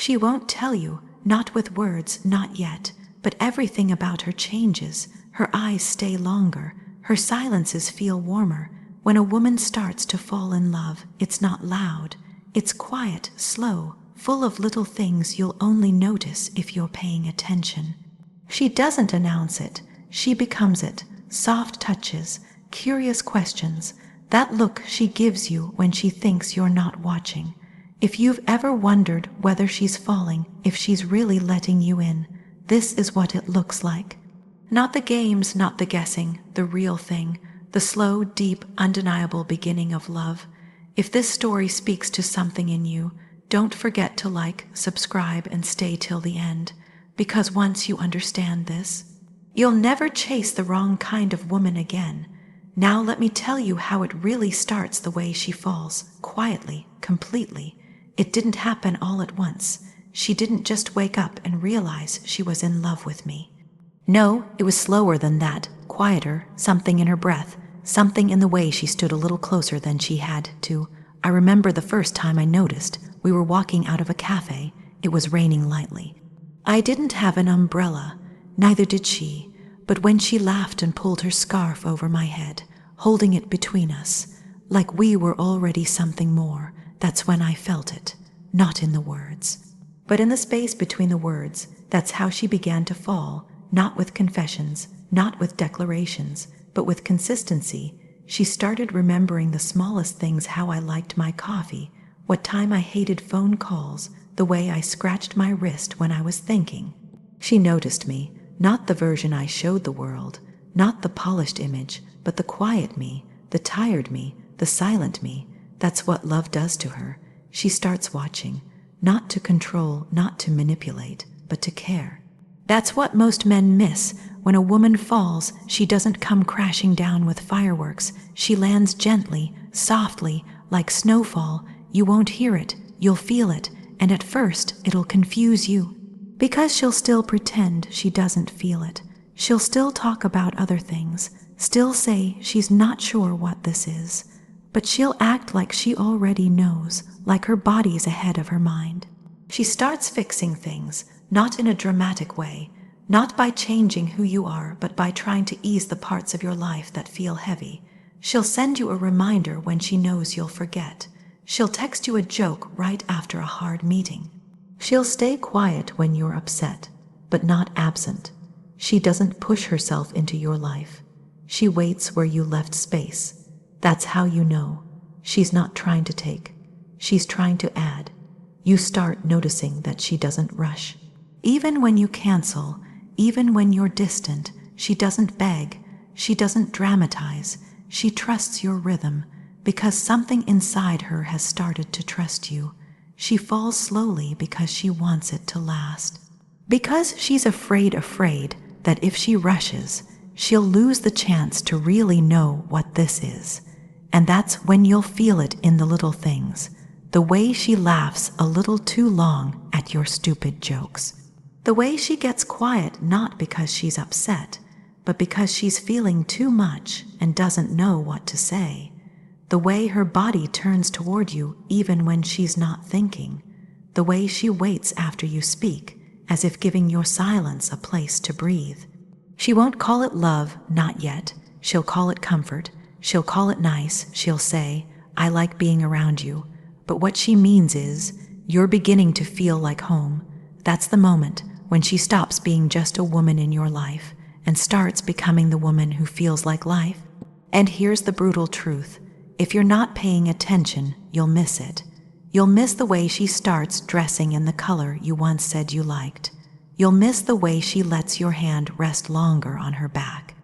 She won't tell you, not with words, not yet, but everything about her changes. Her eyes stay longer, her silences feel warmer. When a woman starts to fall in love, it's not loud. It's quiet, slow, full of little things you'll only notice if you're paying attention. She doesn't announce it, she becomes it. Soft touches, curious questions, that look she gives you when she thinks you're not watching. If you've ever wondered whether she's falling, if she's really letting you in, this is what it looks like. Not the games, not the guessing, the real thing, the slow, deep, undeniable beginning of love. If this story speaks to something in you, don't forget to like, subscribe, and stay till the end. Because once you understand this, you'll never chase the wrong kind of woman again. Now let me tell you how it really starts the way she falls, quietly, completely. It didn't happen all at once. She didn't just wake up and realize she was in love with me. No, it was slower than that, quieter, something in her breath, something in the way she stood a little closer than she had to. I remember the first time I noticed. We were walking out of a cafe. It was raining lightly. I didn't have an umbrella, neither did she, but when she laughed and pulled her scarf over my head, holding it between us, like we were already something more, that's when I felt it, not in the words. But in the space between the words, that's how she began to fall, not with confessions, not with declarations, but with consistency. She started remembering the smallest things, how I liked my coffee, what time I hated phone calls, the way I scratched my wrist when I was thinking. She noticed me, not the version I showed the world, not the polished image, but the quiet me, the tired me, the silent me. That's what love does to her. She starts watching, not to control, not to manipulate, but to care. That's what most men miss. When a woman falls, she doesn't come crashing down with fireworks. She lands gently, softly, like snowfall. You won't hear it, you'll feel it, and at first it'll confuse you. Because she'll still pretend she doesn't feel it. She'll still talk about other things, still say she's not sure what this is. But she'll act like she already knows, like her body's ahead of her mind. She starts fixing things, not in a dramatic way, not by changing who you are, but by trying to ease the parts of your life that feel heavy. She'll send you a reminder when she knows you'll forget. She'll text you a joke right after a hard meeting. She'll stay quiet when you're upset, but not absent. She doesn't push herself into your life. She waits where you left space. That's how you know. She's not trying to take. She's trying to add. You start noticing that she doesn't rush. Even when you cancel, even when you're distant, she doesn't beg. She doesn't dramatize. She trusts your rhythm because something inside her has started to trust you. She falls slowly because she wants it to last. Because she's afraid that if she rushes, she'll lose the chance to really know what this is. And that's when you'll feel it in the little things. The way she laughs a little too long at your stupid jokes. The way she gets quiet not because she's upset, but because she's feeling too much and doesn't know what to say. The way her body turns toward you even when she's not thinking. The way she waits after you speak, as if giving your silence a place to breathe. She won't call it love, not yet. She'll call it comfort. She'll call it nice. She'll say, I like being around you. But what she means is, you're beginning to feel like home. That's the moment when she stops being just a woman in your life and starts becoming the woman who feels like life. And here's the brutal truth. If you're not paying attention, you'll miss it. You'll miss the way she starts dressing in the color you once said you liked. You'll miss the way she lets your hand rest longer on her back.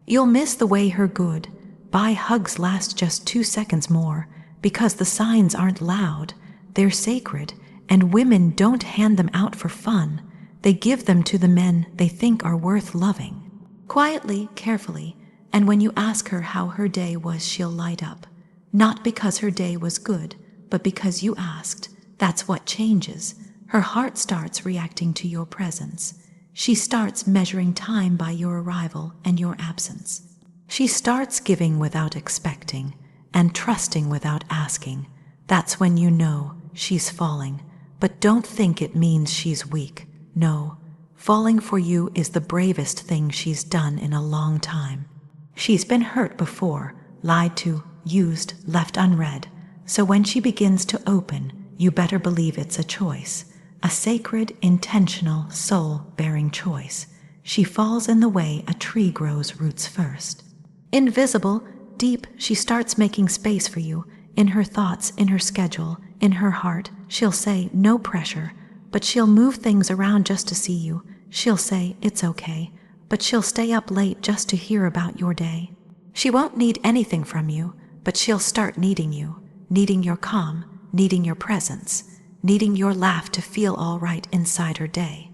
You'll miss the way her goodbye hugs last just 2 seconds more, because the signs aren't loud, they're sacred, and women don't hand them out for fun. They give them to the men they think are worth loving. Quietly, carefully, and when you ask her how her day was, she'll light up. Not because her day was good, but because you asked. That's what changes. Her heart starts reacting to your presence. She starts measuring time by your arrival and your absence. She starts giving without expecting and trusting without asking. That's when you know she's falling. But don't think it means she's weak. No, falling for you is the bravest thing she's done in a long time. She's been hurt before, lied to, used, left unread. So when she begins to open, you better believe it's a choice. A sacred, intentional, soul-bearing choice. She falls in the way a tree grows roots first. Invisible, deep, she starts making space for you. In her thoughts, in her schedule, in her heart, she'll say, no pressure, but she'll move things around just to see you. She'll say, it's okay, but she'll stay up late just to hear about your day. She won't need anything from you, but she'll start needing you, needing your calm, needing your presence, needing your laugh to feel all right inside her day.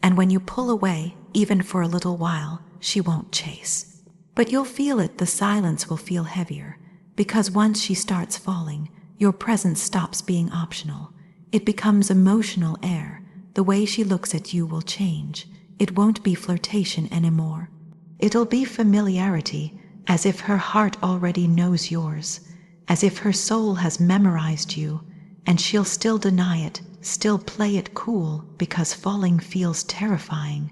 And when you pull away, even for a little while, she won't chase. But you'll feel it, the silence will feel heavier, because once she starts falling, your presence stops being optional. It becomes emotional air. The way she looks at you will change. It won't be flirtation anymore. It'll be familiarity, as if her heart already knows yours, as if her soul has memorized you, and she'll still deny it, still play it cool because falling feels terrifying.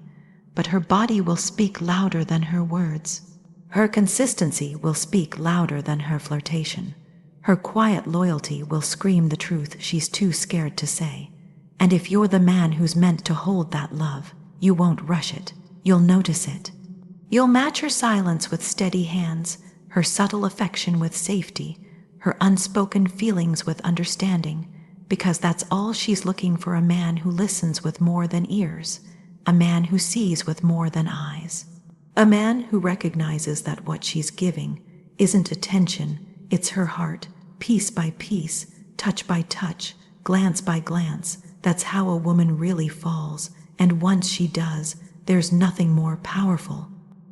But her body will speak louder than her words. Her consistency will speak louder than her flirtation. Her quiet loyalty will scream the truth she's too scared to say. And if you're the man who's meant to hold that love, you won't rush it. You'll notice it. You'll match her silence with steady hands, her subtle affection with safety, her unspoken feelings with understanding, because that's all she's looking for, a man who listens with more than ears, a man who sees with more than eyes. A man who recognizes that what she's giving isn't attention, it's her heart, piece by piece, touch by touch, glance by glance. That's how a woman really falls, and once she does, there's nothing more powerful.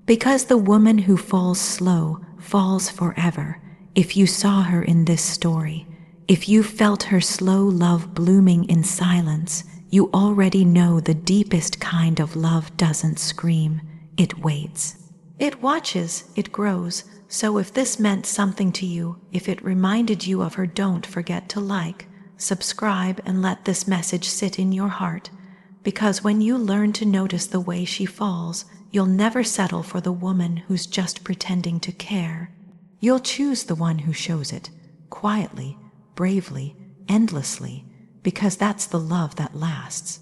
Because the woman who falls slow falls forever. If you saw her in this story, if you felt her slow love blooming in silence, you already know the deepest kind of love doesn't scream. It waits. It watches, it grows. So if this meant something to you, if it reminded you of her, don't forget to like, subscribe, and let this message sit in your heart. Because when you learn to notice the way she falls, you'll never settle for the woman who's just pretending to care. You'll choose the one who shows it, quietly, bravely, endlessly, because that's the love that lasts.